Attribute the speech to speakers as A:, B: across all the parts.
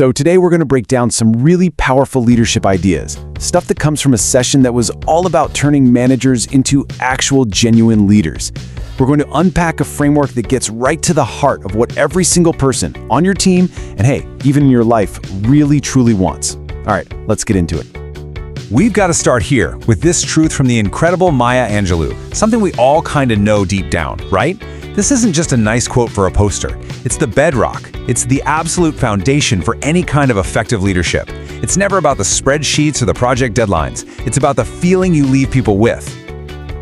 A: So today we're going to break down some really powerful leadership ideas, stuff that comes from a session that was all about turning managers into actual genuine leaders. We're going to unpack a framework that gets right to the heart of what every single person on your team, and hey, even in your life, really truly wants. All right, let's get into it.
B: We've got to start here with this truth from the incredible Maya Angelou, something we all kind of know deep down, right? This isn't just a nice quote for a poster. It's the bedrock. It's the absolute foundation for any kind of effective leadership. It's never about the spreadsheets or the project deadlines. It's about the feeling you leave people with.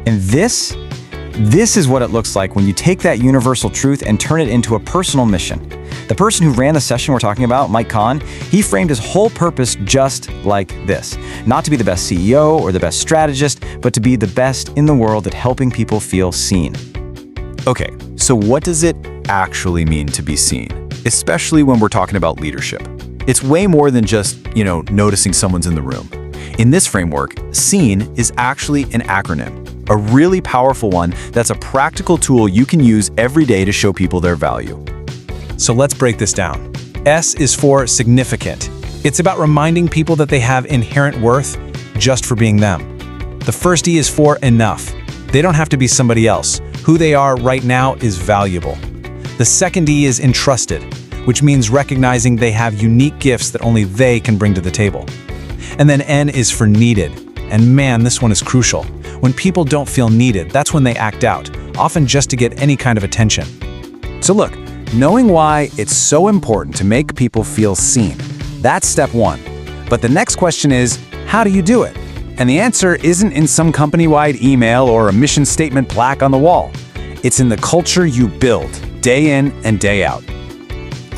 C: And this is what it looks like when you take that universal truth and turn it into a personal mission. The person who ran the session we're talking about, Mike Kahn, he framed his whole purpose just like this. Not to be the best CEO or the best strategist, but to be the best in the world at helping people feel seen.
A: Okay, so what does it actually mean to be seen? Especially when we're talking about leadership. It's way more than just, noticing someone's in the room. In this framework, S.E.E.N is actually an acronym, a really powerful one that's a practical tool you can use every day to show people their value.
B: So let's break this down. S is for significant. It's about reminding people that they have inherent worth just for being them. The first E is for enough. They don't have to be somebody else. Who they are right now is valuable. The second E is entrusted, which means recognizing they have unique gifts that only they can bring to the table. And then N is for needed. And man, this one is crucial. When people don't feel needed, that's when they act out, often just to get any kind of attention.
A: So look, knowing why it's so important to make people feel seen, that's step one. But the next question is, how do you do it? And the answer isn't in some company-wide email or a mission statement plaque on the wall. It's in the culture you build, day in and day out.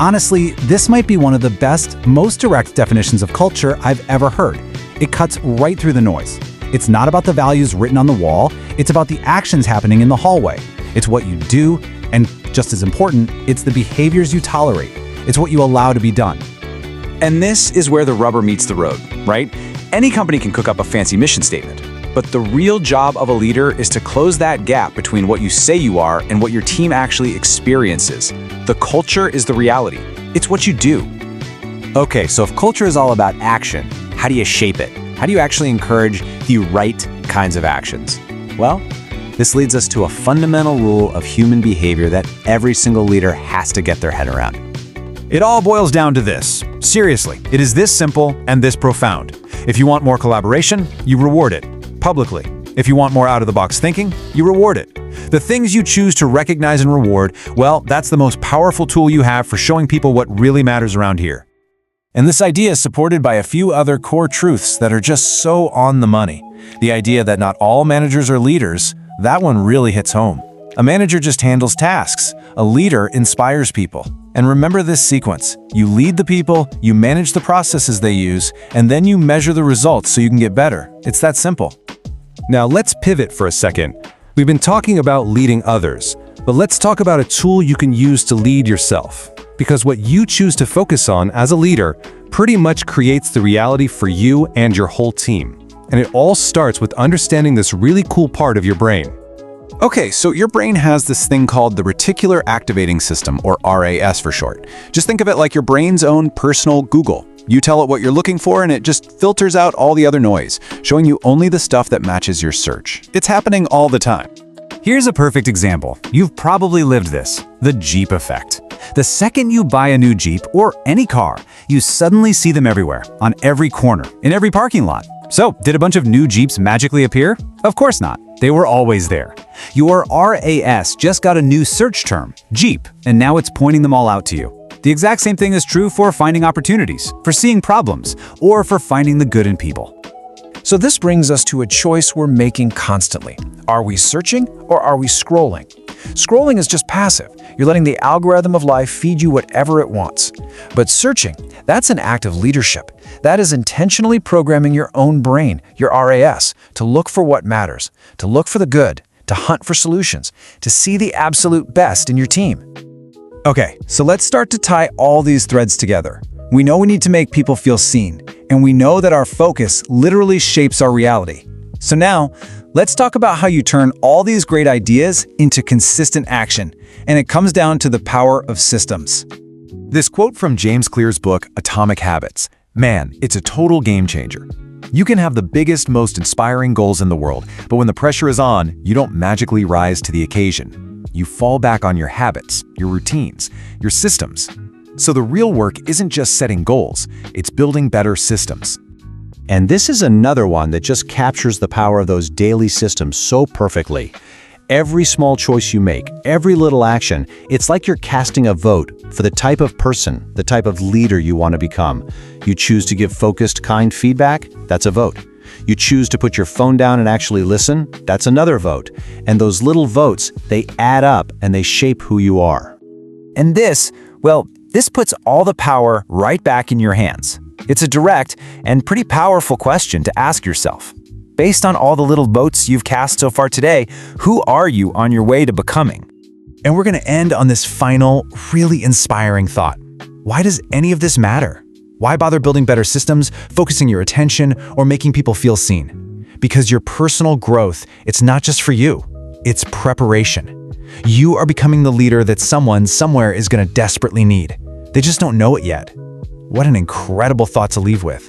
D: Honestly, this might be one of the best, most direct definitions of culture I've ever heard. It cuts right through the noise. It's not about the values written on the wall, it's about the actions happening in the hallway. It's what you do, and just as important, it's the behaviors you tolerate. It's what you allow to be done.
A: And this is where the rubber meets the road, right? Any company can cook up a fancy mission statement, but the real job of a leader is to close that gap between what you say you are and what your team actually experiences. The culture is the reality. It's what you do.
C: Okay, so if culture is all about action, how do you shape it? How do you actually encourage the right kinds of actions? Well, this leads us to a fundamental rule of human behavior that every single leader has to get their head around.
B: It all boils down to this. Seriously, it is this simple and this profound. If you want more collaboration, you reward it publicly. If you want more out-of-the-box thinking, you reward it. The things you choose to recognize and reward, well, that's the most powerful tool you have for showing people what really matters around here. And this idea is supported by a few other core truths that are just so on the money. The idea that not all managers are leaders, that one really hits home. A manager just handles tasks. A leader inspires people. And remember this sequence. You lead the people, you manage the processes they use, and then you measure the results so you can get better. It's that simple. Now let's pivot for a second. We've been talking about leading others, but let's talk about a tool you can use to lead yourself. Because what you choose to focus on as a leader pretty much creates the reality for you and your whole team. And it all starts with understanding this really cool part of your brain.
A: Okay, so your brain has this thing called the Reticular Activating System, or RAS for short. Just think of it like your brain's own personal Google. You tell it what you're looking for and it just filters out all the other noise, showing you only the stuff that matches your search. It's happening all the time.
C: Here's a perfect example. You've probably lived this, the Jeep effect. The second you buy a new Jeep or any car, you suddenly see them everywhere, on every corner, in every parking lot. So, did a bunch of new Jeeps magically appear? Of course not. They were always there. Your RAS just got a new search term, Jeep, and now it's pointing them all out to you. The exact same thing is true for finding opportunities, for seeing problems, or for finding the good in people.
E: So this brings us to a choice we're making constantly. Are we searching or are we scrolling? Scrolling is just passive. You're letting the algorithm of life feed you whatever it wants. But searching, that's an act of leadership. That is intentionally programming your own brain, your RAS, to look for what matters, to look for the good, to hunt for solutions, to see the absolute best in your team.
C: Okay, so let's start to tie all these threads together. We know we need to make people feel seen, and we know that our focus literally shapes our reality. So now, let's talk about how you turn all these great ideas into consistent action, and it comes down to the power of systems.
B: This quote from James Clear's book, Atomic Habits. Man, it's a total game changer. You can have the biggest, most inspiring goals in the world, but when the pressure is on, you don't magically rise to the occasion. You fall back on your habits, your routines, your systems. So the real work isn't just setting goals, it's building better systems.
F: And this is another one that just captures the power of those daily systems so perfectly. Every small choice you make, every little action, it's like you're casting a vote for the type of person, the type of leader you want to become. You choose to give focused, kind feedback, that's a vote. You choose to put your phone down and actually listen, that's another vote. And those little votes, they add up and they shape who you are.
C: And this puts all the power right back in your hands. It's a direct and pretty powerful question to ask yourself. Based on all the little votes you've cast so far today, who are you on your way to becoming?
B: And we're going to end on this final, really inspiring thought. Why does any of this matter? Why bother building better systems, focusing your attention, or making people feel seen? Because your personal growth, it's not just for you. It's preparation. You are becoming the leader that someone somewhere is going to desperately need. They just don't know it yet. What an incredible thought to leave with.